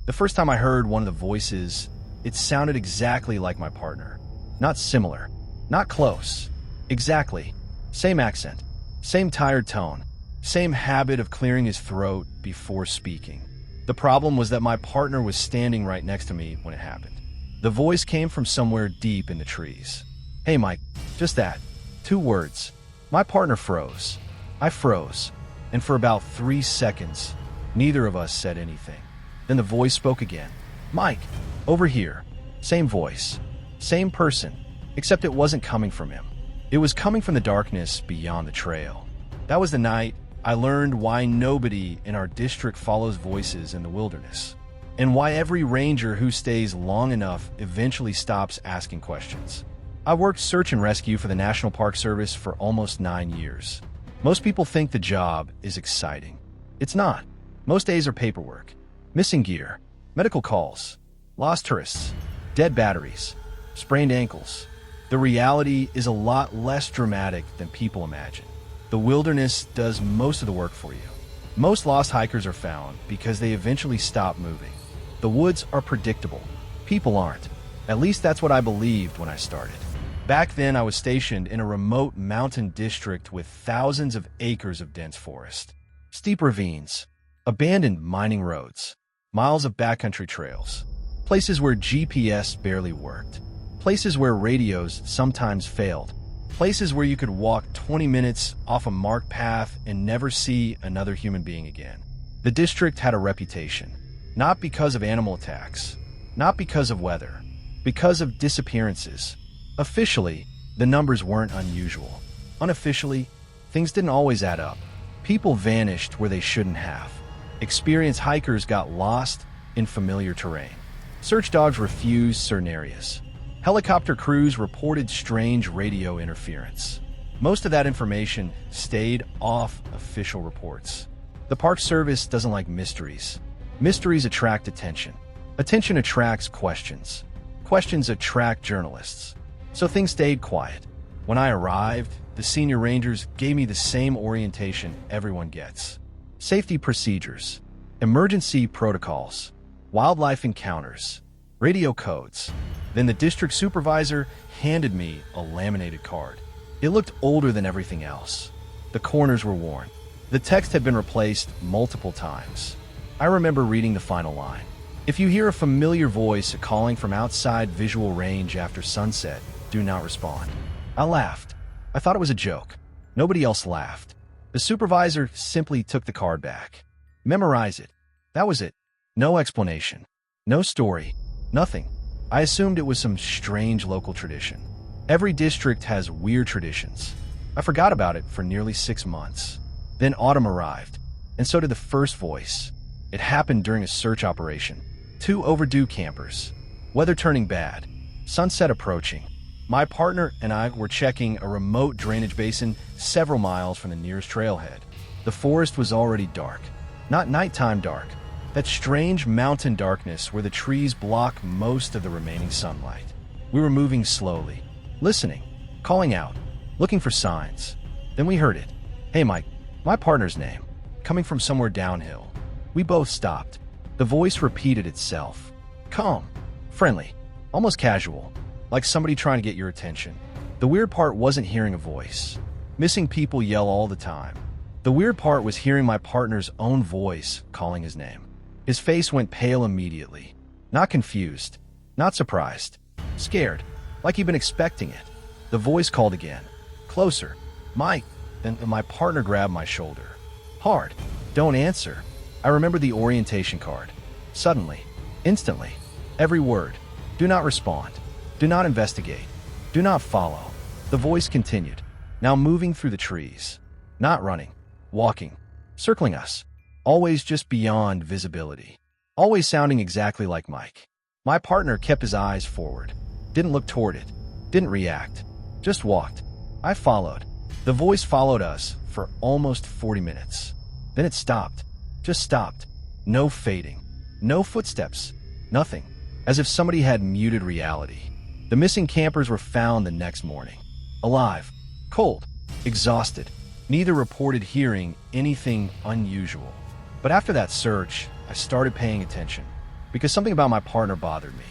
The first time I heard one of the voices, it sounded exactly like my partner. Not similar, not close. Exactly. Same accent, same tired tone, same habit of clearing his throat before speaking. The problem was that my partner was standing right next to me when it happened. The voice came from somewhere deep in the trees. "Hey, Mike," just that. 2 words. My partner froze. I froze. And for about 3 seconds, neither of us said anything. Then the voice spoke again. "Mike, over here." Same voice. Same person. Except it wasn't coming from him. It was coming from the darkness beyond the trail. That was the night I learned why nobody in our district follows voices in the wilderness, and why every ranger who stays long enough eventually stops asking questions. I worked search and rescue for the National Park Service for almost 9 years. Most people think the job is exciting. It's not. Most days are paperwork, missing gear, medical calls, lost tourists, dead batteries, sprained ankles. The reality is a lot less dramatic than people imagine. The wilderness does most of the work for you. Most lost hikers are found because they eventually stop moving. The woods are predictable. People aren't. At least that's what I believed when I started. Back then, I was stationed in a remote mountain district with thousands of acres of dense forest, steep ravines, abandoned mining roads, miles of backcountry trails, places where GPS barely worked, places where radios sometimes failed, places where you could walk 20 minutes off a marked path and never see another human being again. The district had a reputation, not because of animal attacks, not because of weather, because of disappearances. Officially, the numbers weren't unusual. Unofficially, things didn't always add up. People vanished where they shouldn't have. Experienced hikers got lost in familiar terrain. Search dogs refused certain areas. Helicopter crews reported strange radio interference. Most of that information stayed off official reports. The Park Service doesn't like mysteries. Mysteries attract attention. Attention attracts questions. Questions attract journalists. So things stayed quiet. When I arrived, the senior rangers gave me the same orientation everyone gets. Safety procedures, emergency protocols, wildlife encounters, radio codes. Then the district supervisor handed me a laminated card. It looked older than everything else. The corners were worn. The text had been replaced multiple times. I remember reading the final line. "If you hear a familiar voice calling from outside visual range after sunset, do not respond." I laughed. I thought it was a joke. Nobody else laughed. The supervisor simply took the card back. "Memorize it." That was it. No explanation. No story. Nothing. I assumed it was some strange local tradition. Every district has weird traditions. I forgot about it for nearly 6 months. Then autumn arrived, and so did the first voice. It happened during a search operation. 2 overdue campers. Weather turning bad. Sunset approaching. My partner and I were checking a remote drainage basin several miles from the nearest trailhead. The forest was already dark. Not nighttime dark. That strange mountain darkness where the trees block most of the remaining sunlight. We were moving slowly, listening, calling out, looking for signs. Then we heard it. "Hey, Mike," my partner's name, coming from somewhere downhill. We both stopped. The voice repeated itself. Calm, friendly, almost casual, like somebody trying to get your attention. The weird part wasn't hearing a voice. Missing people yell all the time. The weird part was hearing my partner's own voice calling his name. His face went pale immediately. Not confused, not surprised, scared, like he'd been expecting it. The voice called again. Closer. "Mike." Then my partner grabbed my shoulder. Hard. "Don't answer." I remember the orientation card. Suddenly, instantly, every word. "Do not respond. Do not investigate. Do not follow." The voice continued, now moving through the trees. Not running, walking, circling us. Always just beyond visibility. Always sounding exactly like Mike. My partner kept his eyes forward. Didn't look toward it. Didn't react. Just walked. I followed. The voice followed us for almost 40 minutes. Then it stopped. Just stopped. No fading. No footsteps. Nothing. As if somebody had muted reality. The missing campers were found the next morning. Alive. Cold. Exhausted. Neither reported hearing anything unusual. But after that search, I started paying attention. because something about my partner bothered me.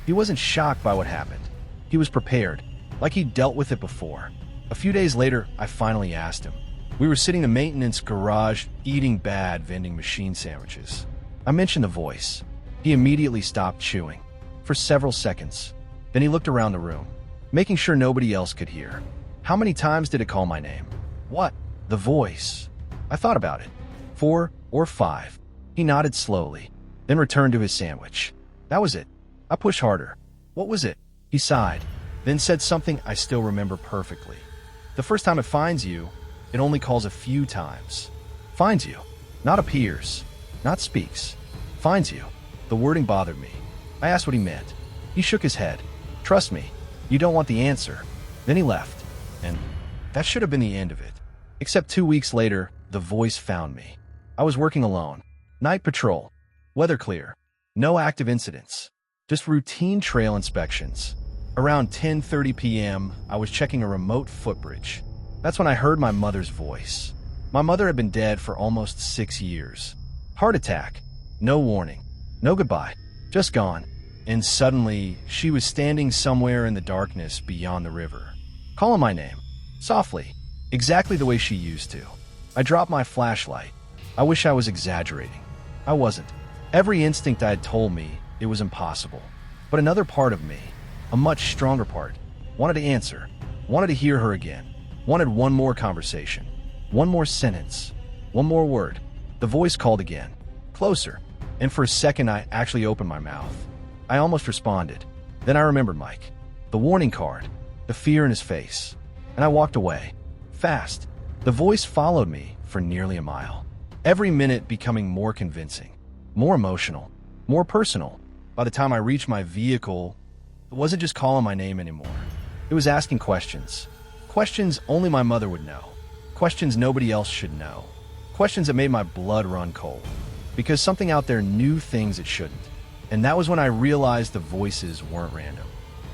He wasn't shocked by what happened. He was prepared, like he'd dealt with it before. A few days later, I finally asked him. We were sitting in the maintenance garage eating bad vending machine sandwiches. I mentioned the voice. He immediately stopped chewing for several seconds. Then he looked around the room, making sure nobody else could hear. How many times did it call my name? What? The voice. I thought about it. 4 or 5. He nodded slowly, then returned to his sandwich. That was it. I pushed harder. What was it? He sighed, then said something I still remember perfectly. The first time it finds you, it only calls a few times. Finds you. Not appears. Not speaks. Finds you. The wording bothered me. I asked what he meant. He shook his head. Trust me, you don't want the answer. Then he left. And that should have been the end of it. Except 2 weeks later, the voice found me. I was working alone. Night patrol. Weather clear. No active incidents. Just routine trail inspections. Around 10:30 p.m., I was checking a remote footbridge. That's when I heard my mother's voice. My mother had been dead for almost 6 years. Heart attack. No warning. No goodbye. Just gone. And suddenly, she was standing somewhere in the darkness beyond the river, calling my name. Softly. Exactly the way she used to. I dropped my flashlight. I wish I was exaggerating. I wasn't. Every instinct I had told me it was impossible. But another part of me, a much stronger part, wanted to answer, wanted to hear her again, wanted one more conversation, one more sentence, one more word. The voice called again, closer, and for a second I actually opened my mouth. I almost responded. Then I remembered Mike, the warning card, the fear in his face, and I walked away. Fast. The voice followed me for nearly a mile, every minute becoming more convincing, more emotional, more personal. By the time I reached my vehicle, it wasn't just calling my name anymore. It was asking questions. Questions only my mother would know. Questions nobody else should know. Questions that made my blood run cold. Because something out there knew things it shouldn't. And that was when I realized the voices weren't random.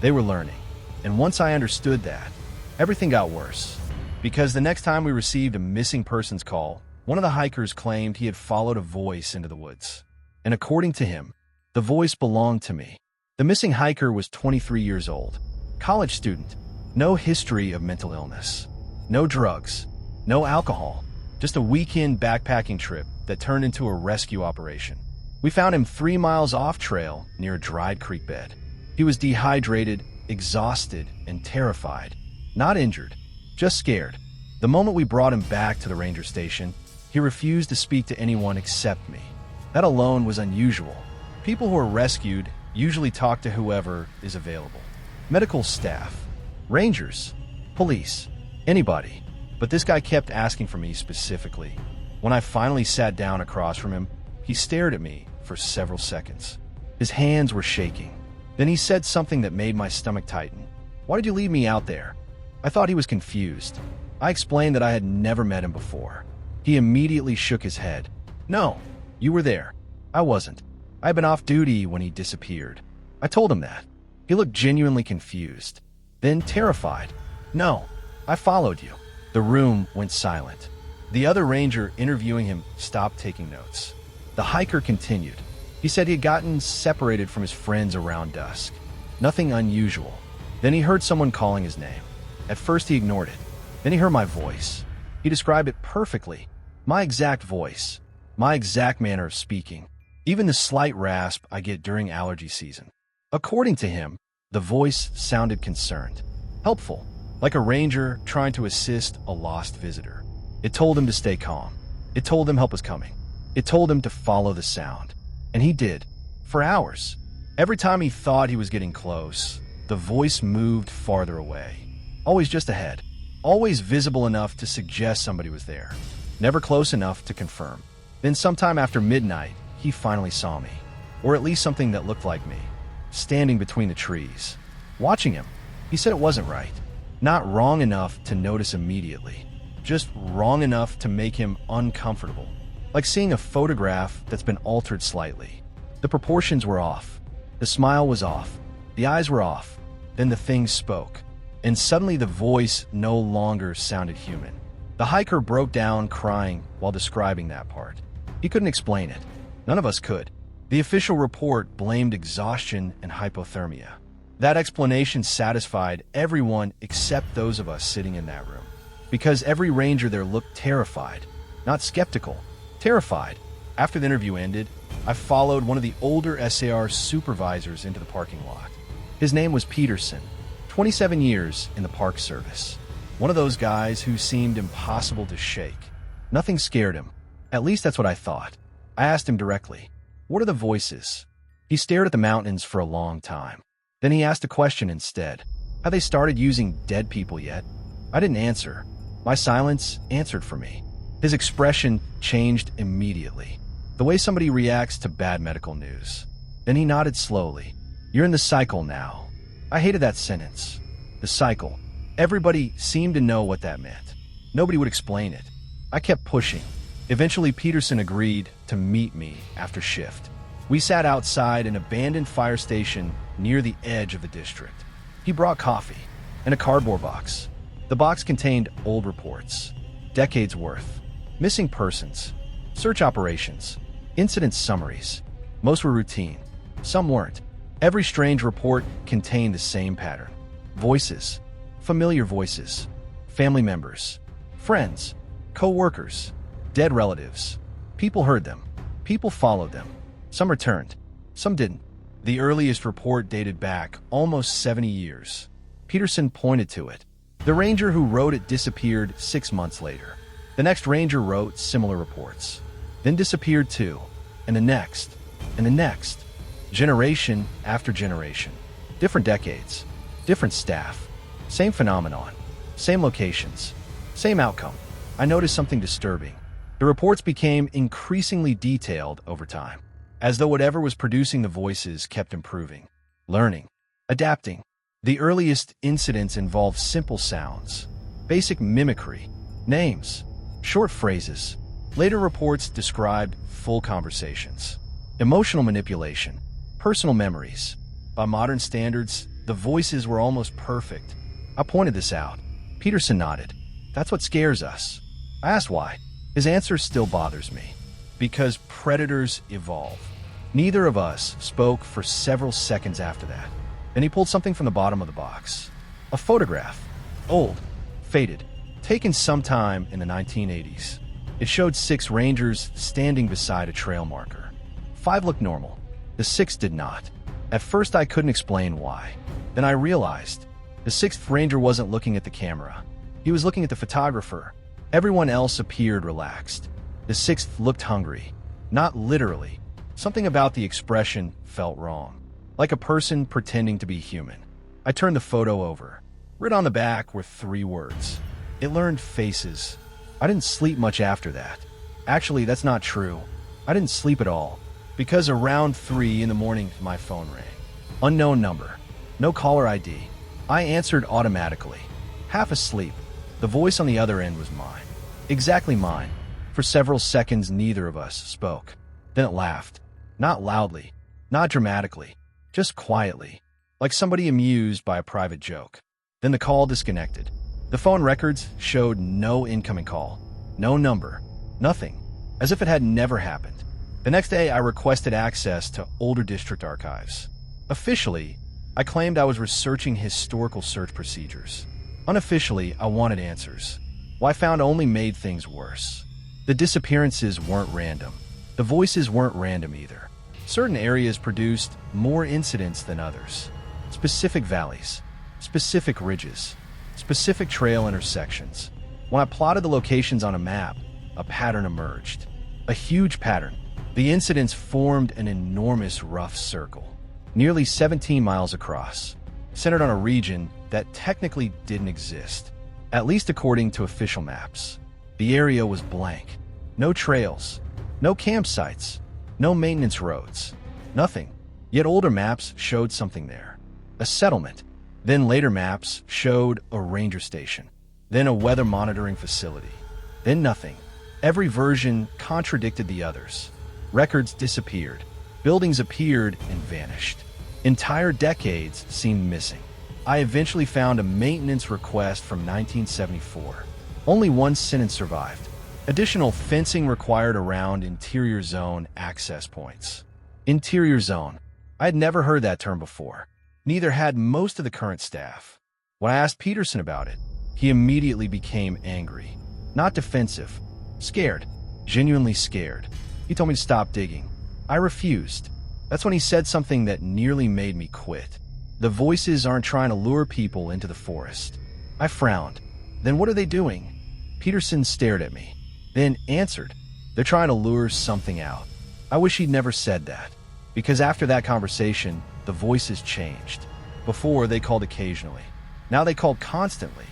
They were learning. And once I understood that, everything got worse. Because the next time we received a missing persons call, one of the hikers claimed he had followed a voice into the woods. And according to him, the voice belonged to me. The missing hiker was 23 years old, college student, no history of mental illness, no drugs, no alcohol, just a weekend backpacking trip that turned into a rescue operation. We found him 3 miles off trail near a dried creek bed. He was dehydrated, exhausted, and terrified. Not injured, just scared. The moment we brought him back to the ranger station, he refused to speak to anyone except me. That alone was unusual. People who are rescued usually talk to whoever is available. Medical staff, rangers, police, anybody. But this guy kept asking for me specifically. When I finally sat down across from him, he stared at me for several seconds. His hands were shaking. Then he said something that made my stomach tighten. "Why did you leave me out there?" I thought he was confused. I explained that I had never met him before. He immediately shook his head. "No, you were there. I wasn't. I had been off duty when he disappeared." I told him that. He looked genuinely confused, then terrified. "No, I followed you." The room went silent. The other ranger interviewing him stopped taking notes. The hiker continued. He said he had gotten separated from his friends around dusk. Nothing unusual. Then he heard someone calling his name. At first he ignored it. Then he heard my voice. He described it perfectly. My exact voice. My exact manner of speaking. Even the slight rasp I get during allergy season. According to him, the voice sounded concerned. Helpful. Like a ranger trying to assist a lost visitor. It told him to stay calm. It told him help was coming. It told him to follow the sound. And he did. For hours. Every time he thought he was getting close, the voice moved farther away. Always just ahead. Always visible enough to suggest somebody was there. Never close enough to confirm. Then sometime after midnight, he finally saw me. Or at least something that looked like me. Standing between the trees. Watching him. He said it wasn't right. Not wrong enough to notice immediately. Just wrong enough to make him uncomfortable. Like seeing a photograph that's been altered slightly. The proportions were off. The smile was off. The eyes were off. Then the thing spoke. And suddenly the voice no longer sounded human. The hiker broke down crying while describing that part. He couldn't explain it. None of us could. The official report blamed exhaustion and hypothermia. That explanation satisfied everyone except those of us sitting in that room. Because every ranger there looked terrified, not skeptical, terrified. After the interview ended, I followed one of the older SAR supervisors into the parking lot. His name was Peterson, 27 years in the Park Service. One of those guys who seemed impossible to shake. Nothing scared him. At least that's what I thought. I asked him directly, "What are the voices?" He stared at the mountains for a long time. Then he asked a question instead. Had they started using dead people yet? I didn't answer. My silence answered for me. His expression changed immediately. The way somebody reacts to bad medical news. Then he nodded slowly. "You're in the cycle now." I hated that sentence. The cycle. Everybody seemed to know what that meant. Nobody would explain it. I kept pushing. Eventually, Peterson agreed to meet me after shift. We sat outside an abandoned fire station near the edge of the district. He brought coffee and a cardboard box. The box contained old reports, decades worth, missing persons, search operations, incident summaries. Most were routine. Some weren't. Every strange report contained the same pattern. Voices. Familiar voices. Family members. Friends. Co-workers. Dead relatives. People heard them. People followed them. Some returned. Some didn't. The earliest report dated back almost 70 years. Peterson pointed to it. The ranger who wrote it disappeared 6 months later. The next ranger wrote similar reports. Then disappeared too. And the next. And the next. Generation after generation. Different decades. Different staff. Same phenomenon. Same locations. Same outcome. I noticed something disturbing. The reports became increasingly detailed over time, as though whatever was producing the voices kept improving, learning, adapting. The earliest incidents involved simple sounds, basic mimicry, names, short phrases. Later reports described full conversations, emotional manipulation, personal memories. By modern standards, the voices were almost perfect. I pointed this out. Peterson nodded. "That's what scares us." I asked why. His answer still bothers me. Because predators evolve. Neither of us spoke for several seconds after that. Then he pulled something from the bottom of the box. A photograph. Old. Faded. Taken sometime in the 1980s. It showed 6 rangers standing beside a trail marker. 5 looked normal. The 6th did not. At first I couldn't explain why. Then I realized. The 6th ranger wasn't looking at the camera. He was looking at the photographer. Everyone else appeared relaxed. The 6th looked hungry. Not literally. Something about the expression felt wrong. Like a person pretending to be human. I turned the photo over. Written on the back were 3 words. It learned faces. I didn't sleep much after that. Actually, that's not true. I didn't sleep at all. Because around 3 in the morning, my phone rang. Unknown number. No caller ID. I answered automatically. Half asleep. The voice on the other end was mine. Exactly mine. For several seconds, neither of us spoke. Then it laughed. Not loudly. Not dramatically. Just quietly. Like somebody amused by a private joke. Then the call disconnected. The phone records showed no incoming call. No number. Nothing. As if it had never happened. The next day, I requested access to older district archives. Officially, I claimed I was researching historical search procedures. Unofficially, I wanted answers. What I found only made things worse. The disappearances weren't random. The voices weren't random either. Certain areas produced more incidents than others. Specific valleys, specific ridges, specific trail intersections. When I plotted the locations on a map, a pattern emerged. A huge pattern. The incidents formed an enormous rough circle, nearly 17 miles across, centered on a region that technically didn't exist, at least according to official maps. The area was blank. No trails, no campsites, no maintenance roads, nothing. Yet older maps showed something there. A settlement. Then later maps showed a ranger station. Then a weather monitoring facility. Then nothing. Every version contradicted the others. Records disappeared. Buildings appeared and vanished. Entire decades seemed missing. I eventually found a maintenance request from 1974. Only one sentence survived. Additional fencing required around interior zone access points. Interior zone. I had never heard that term before. Neither had most of the current staff. When I asked Peterson about it, he immediately became angry. Not defensive. Scared. Genuinely scared. He told me to stop digging. I refused. That's when he said something that nearly made me quit. The voices aren't trying to lure people into the forest. I frowned. Then what are they doing? Peterson stared at me, then answered. They're trying to lure something out. I wish he'd never said that, because after that conversation, the voices changed. Before, they called occasionally. Now they called constantly.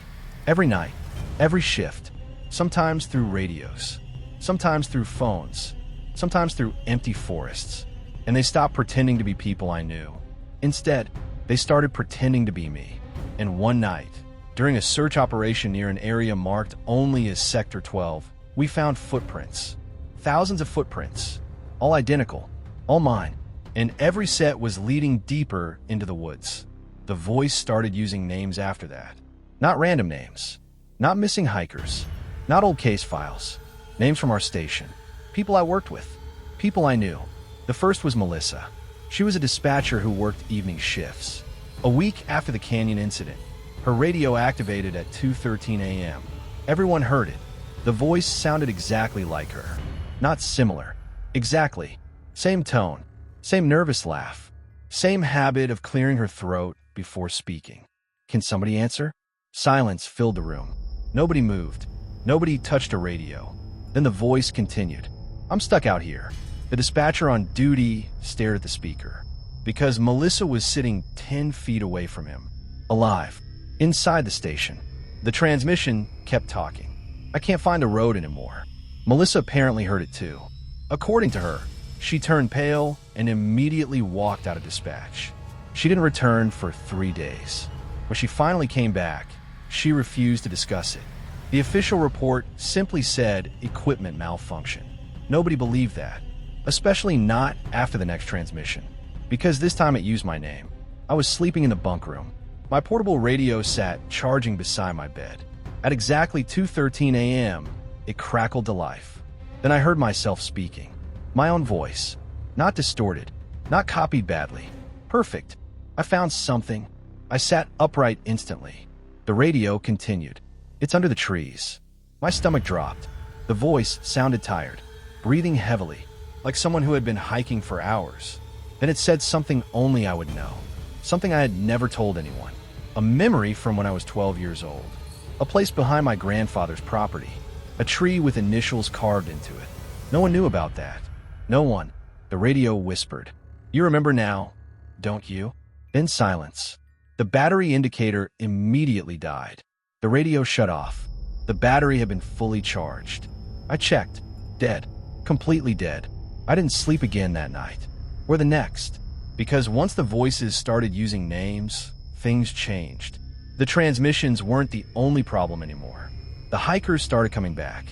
Every night, every shift, sometimes through radios, sometimes through phones, sometimes through empty forests. And they stopped pretending to be people I knew. Instead, they started pretending to be me. And one night, during a search operation near an area marked only as Sector 12, we found footprints. Thousands of footprints. All identical. All mine. And every set was leading deeper into the woods. The voice started using names after that. Not random names. Not missing hikers. Not old case files. Names from our station. People I worked with. People I knew. The first was Melissa. She was a dispatcher who worked evening shifts. A week after the canyon incident, her radio activated at 2:13 a.m. Everyone heard it. The voice sounded exactly like her. Not similar. Exactly. Same tone. Same nervous laugh. Same habit of clearing her throat before speaking. Can somebody answer? Silence filled the room. Nobody moved. Nobody touched a radio. Then the voice continued. I'm stuck out here. The dispatcher on duty stared at the speaker. Because Melissa was sitting 10 feet away from him. Alive. Inside the station. The transmission kept talking. I can't find a road anymore. Melissa apparently heard it too. According to her, she turned pale and immediately walked out of dispatch. She didn't return for 3 days. When she finally came back, she refused to discuss it. The official report simply said equipment malfunction. Nobody believed that, especially not after the next transmission, because this time it used my name. I was sleeping in the bunk room. My portable radio sat charging beside my bed. At exactly 2:13 a.m., it crackled to life. Then I heard myself speaking. My own voice. Not distorted. Not copied badly. Perfect. I found something. I sat upright instantly. The radio continued. It's under the trees. My stomach dropped. The voice sounded tired, breathing heavily, like someone who had been hiking for hours. Then it said something only I would know. Something I had never told anyone. A memory from when I was 12 years old. A place behind my grandfather's property. A tree with initials carved into it. No one knew about that. No one. The radio whispered. You remember now, don't you? Then silence. The battery indicator immediately died. The radio shut off. The battery had been fully charged. I checked. Dead. Completely dead. I didn't sleep again that night. Or the next. Because once the voices started using names, things changed. The transmissions weren't the only problem anymore. The hikers started coming back.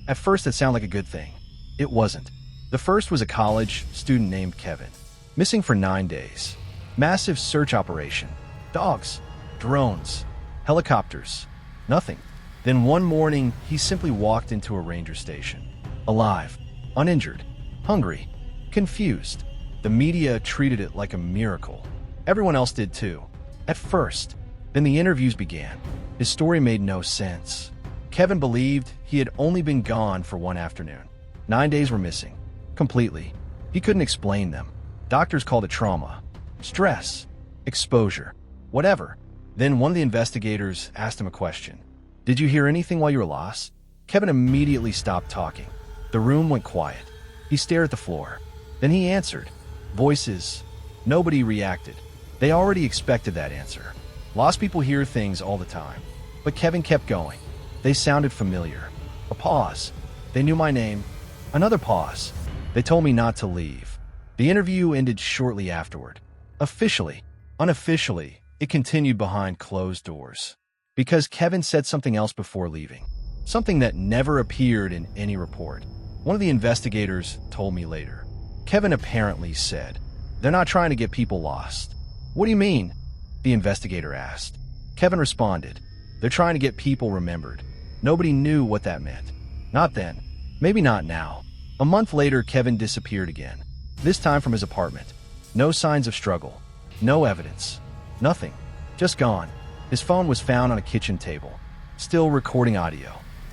At first it sounded like a good thing. It wasn't. The first was a college student named Kevin. Missing for 9 days. Massive search operation. Dogs. Drones. Helicopters. Nothing. Then one morning, he simply walked into a ranger station. Alive. Uninjured. Hungry. Confused. The media treated it like a miracle. Everyone else did too. At first. Then the interviews began. His story made no sense. Kevin believed he had only been gone for one afternoon. 9 days were missing. Completely. He couldn't explain them. Doctors called it trauma. Stress. Exposure. Whatever. Then one of the investigators asked him a question. Did you hear anything while you were lost? Kevin immediately stopped talking. The room went quiet. He stared at the floor. Then he answered. Voices. Nobody reacted. They already expected that answer. Lost people hear things all the time. But Kevin kept going. They sounded familiar. A pause. They knew my name. Another pause. They told me not to leave. The interview ended shortly afterward. Officially. Unofficially, it continued behind closed doors. Because Kevin said something else before leaving. Something that never appeared in any report. One of the investigators told me later. Kevin apparently said, "They're not trying to get people lost." "What do you mean?" the investigator asked. Kevin responded, "They're trying to get people remembered." Nobody knew what that meant. Not then. Maybe not now. A month later, Kevin disappeared again. this time from his apartment. No signs of struggle. No evidence. Nothing. Just gone. His phone was found on a kitchen table, still recording audio.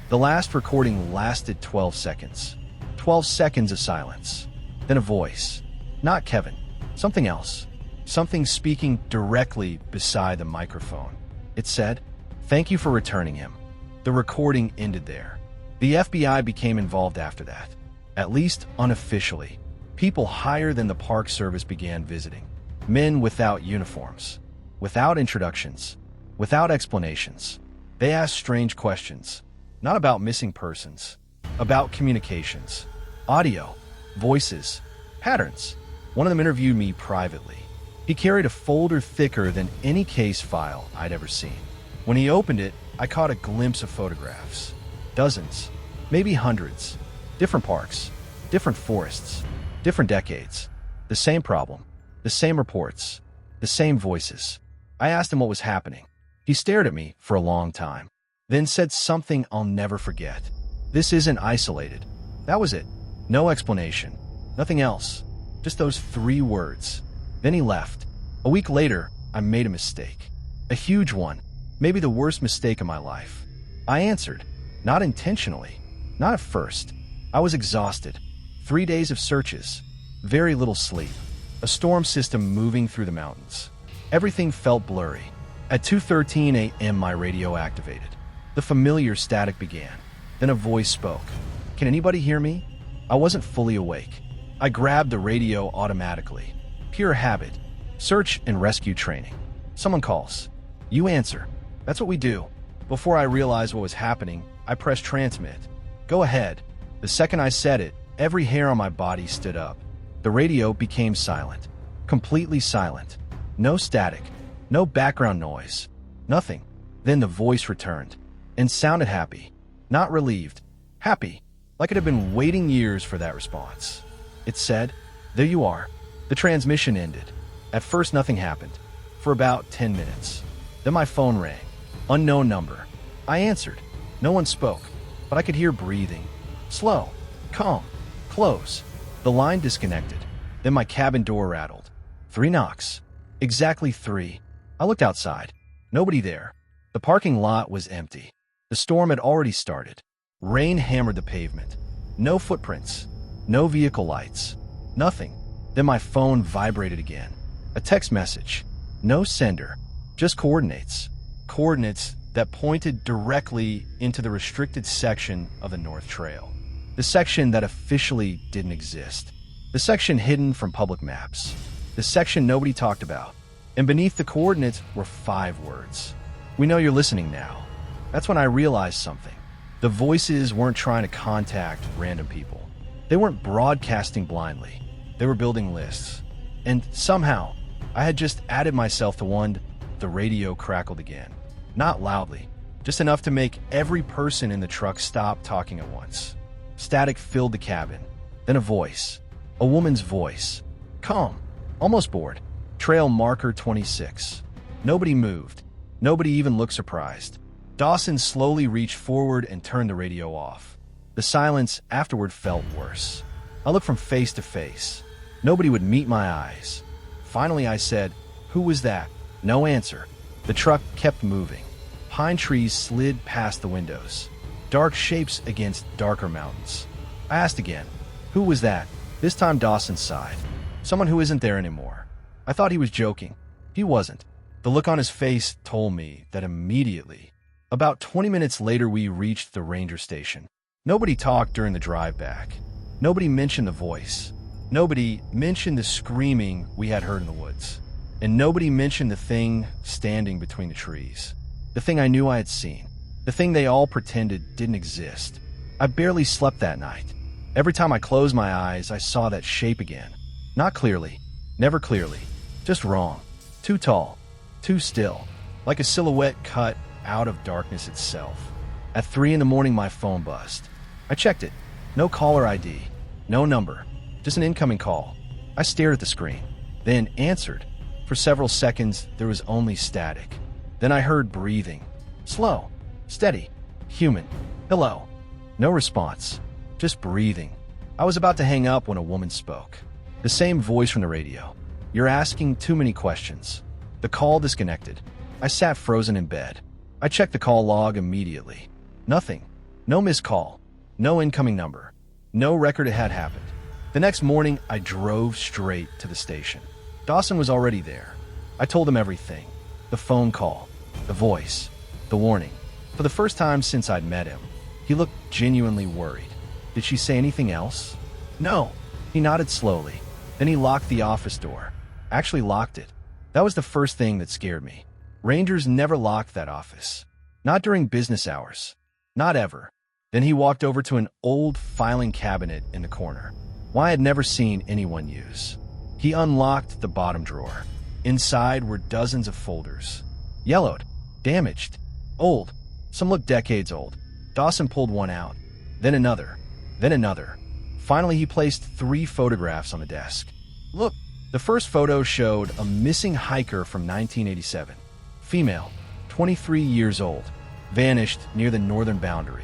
The last recording lasted 12 seconds. 12 seconds of silence. Then a voice. Not Kevin. Something else. Something speaking directly beside the microphone. It said, "Thank you for returning him." The recording ended there. The FBI became involved after that. At least unofficially. People higher than the Park Service began visiting. Men without uniforms. Without introductions. Without explanations. They asked strange questions. Not about missing persons. About communications. Audio. Voices. Patterns. One of them interviewed me privately. He carried a folder thicker than any case file I'd ever seen. When he opened it, I caught a glimpse of photographs. Dozens. Maybe hundreds. Different parks. Different forests. Different decades. The same problem. The same reports. The same voices. I asked him what was happening. He stared at me for a long time, then said something I'll never forget. "This isn't isolated." That was it. No explanation. Nothing else. Just those 3 words. Then he left. A week later, I made a mistake. A huge one. Maybe the worst mistake of my life. I answered. Not intentionally. Not at first. I was exhausted. 3 days of searches. Very little sleep. A storm system moving through the mountains. Everything felt blurry. At 2:13 a.m. my radio activated. The familiar static began. Then a voice spoke. "Can anybody hear me?" I wasn't fully awake. I grabbed the radio automatically. Pure habit. Search and rescue training. Someone calls. You answer. That's what we do. Before I realized what was happening, I pressed transmit. Go ahead. The second I said it, every hair on my body stood up. The radio became silent. Completely silent. No static. No background noise. Nothing. Then the voice returned. And sounded happy. Not relieved. Happy. Like it had been waiting years for that response. It said, "There you are." The transmission ended. At first nothing happened. For about 10 minutes. Then my phone rang. Unknown number. I answered. No one spoke, but I could hear breathing. Slow. Calm. Close. The line disconnected. Then my cabin door rattled. 3 knocks. Exactly 3. I looked outside. Nobody there. The parking lot was empty. The storm had already started. Rain hammered the pavement. No footprints. No vehicle lights. Nothing. Then my phone vibrated again. A text message. No sender. Just coordinates. Coordinates that pointed directly into the restricted section of the North Trail. The section that officially didn't exist. The section hidden from public maps. The section nobody talked about. And beneath the coordinates were 5 words. "We know you're listening now." That's when I realized something. The voices weren't trying to contact random people. They weren't broadcasting blindly. They were building lists. And somehow, I had just added myself to one. The radio crackled again. Not loudly, just enough to make every person in the truck stop talking at once. Static filled the cabin. Then a voice. A woman's voice. Calm. Almost bored. Trail marker 26. Nobody moved. Nobody even looked surprised. Dawson slowly reached forward and turned the radio off. The silence afterward felt worse. I looked from face to face. Nobody would meet my eyes. Finally, I said, "Who was that?" No answer. The truck kept moving. Pine trees slid past the windows. Dark shapes against darker mountains. I asked again, "Who was that?" This time Dawson sighed. "Someone who isn't there anymore." I thought he was joking. He wasn't. The look on his face told me that immediately. About 20 minutes later, we reached the ranger station. Nobody talked during the drive back. Nobody mentioned the voice. Nobody mentioned the screaming we had heard in the woods. And nobody mentioned the thing standing between the trees. The thing I knew I had seen. The thing they all pretended didn't exist. I barely slept that night. Every time I closed my eyes, I saw that shape again. Not clearly. Never clearly. Just wrong. Too tall. Too still. Like a silhouette cut out of darkness itself. At 3 in the morning, my phone buzzed. I checked it. No caller ID. No number. Just an incoming call. I stared at the screen. Then answered. For several seconds, there was only static. Then I heard breathing. Slow. Steady. Human. Hello. No response. Just breathing. I was about to hang up when a woman spoke. The same voice from the radio. "You're asking too many questions." The call disconnected. I sat frozen in bed. I checked the call log immediately. Nothing. No missed call. No incoming number. No record it had happened. The next morning, I drove straight to the station. Dawson was already there. I told him everything. The phone call, the voice, the warning. For the first time since I'd met him, he looked genuinely worried. Did she say anything else? No. He nodded slowly. Then he locked the office door. Actually locked it. That was the first thing that scared me. Rangers never locked that office. Not during business hours. Not ever. Then he walked over to an old filing cabinet in the corner, one I had never seen anyone use. He unlocked the bottom drawer. Inside were dozens of folders. Yellowed, damaged, old. Some looked decades old. Dawson pulled one out. Then another. Then another. Finally, he placed 3 photographs on the desk. Look, the first photo showed a missing hiker from 1987. Female, 23 years old, vanished near the northern boundary.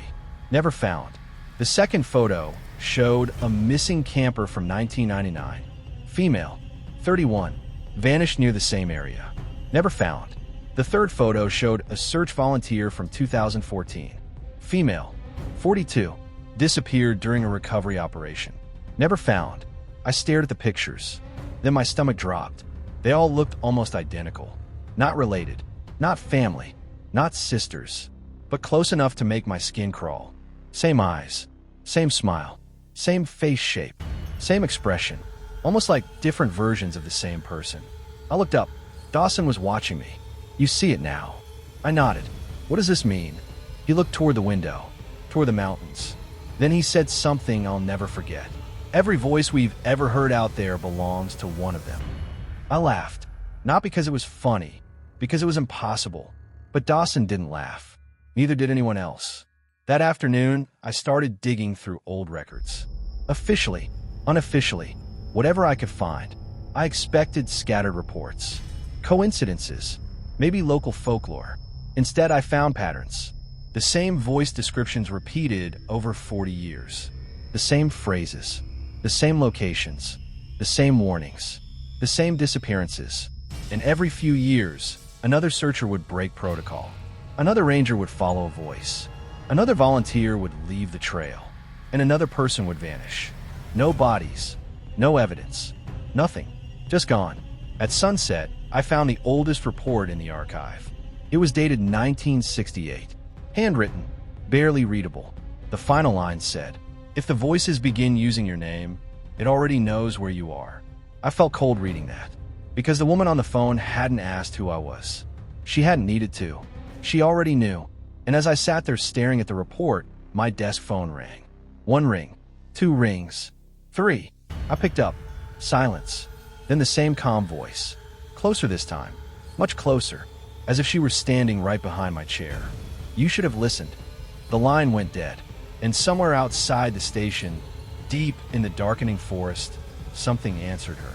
Never found. The second photo showed a missing camper from 1999. Female, 31, vanished near the same area. Never found. The third photo showed a search volunteer from 2014. Female, 42, disappeared during a recovery operation. Never found. I stared at the pictures. Then my stomach dropped. They all looked almost identical. Not related. Not family. Not sisters. But close enough to make my skin crawl. Same eyes. Same smile. Same face shape. Same expression. Almost like different versions of the same person. I looked up. Dawson was watching me. "You see it now." I nodded. "What does this mean?" He looked toward the window. Toward the mountains. Then he said something I'll never forget. "Every voice we've ever heard out there belongs to one of them." I laughed. Not because it was funny. Because it was impossible. But Dawson didn't laugh. Neither did anyone else. That afternoon, I started digging through old records. Officially, unofficially, whatever I could find. I expected scattered reports. Coincidences. Maybe local folklore. Instead, I found patterns. The same voice descriptions repeated over 40 years. The same phrases. The same locations. The same warnings. The same disappearances. And every few years, another searcher would break protocol. Another ranger would follow a voice. Another volunteer would leave the trail. And another person would vanish. No bodies. No evidence. Nothing. Just gone. At sunset, I found the oldest report in the archive. It was dated 1968. Handwritten. Barely readable. The final line said, "If the voices begin using your name, it already knows where you are." I felt cold reading that. Because the woman on the phone hadn't asked who I was. She hadn't needed to. She already knew. And as I sat there staring at the report, my desk phone rang. 1 ring. 2 rings. 3. I picked up. Silence. Then the same calm voice. Closer this time. Much closer. As if she were standing right behind my chair. "You should have listened." The line went dead. And somewhere outside the station, deep in the darkening forest, something answered her.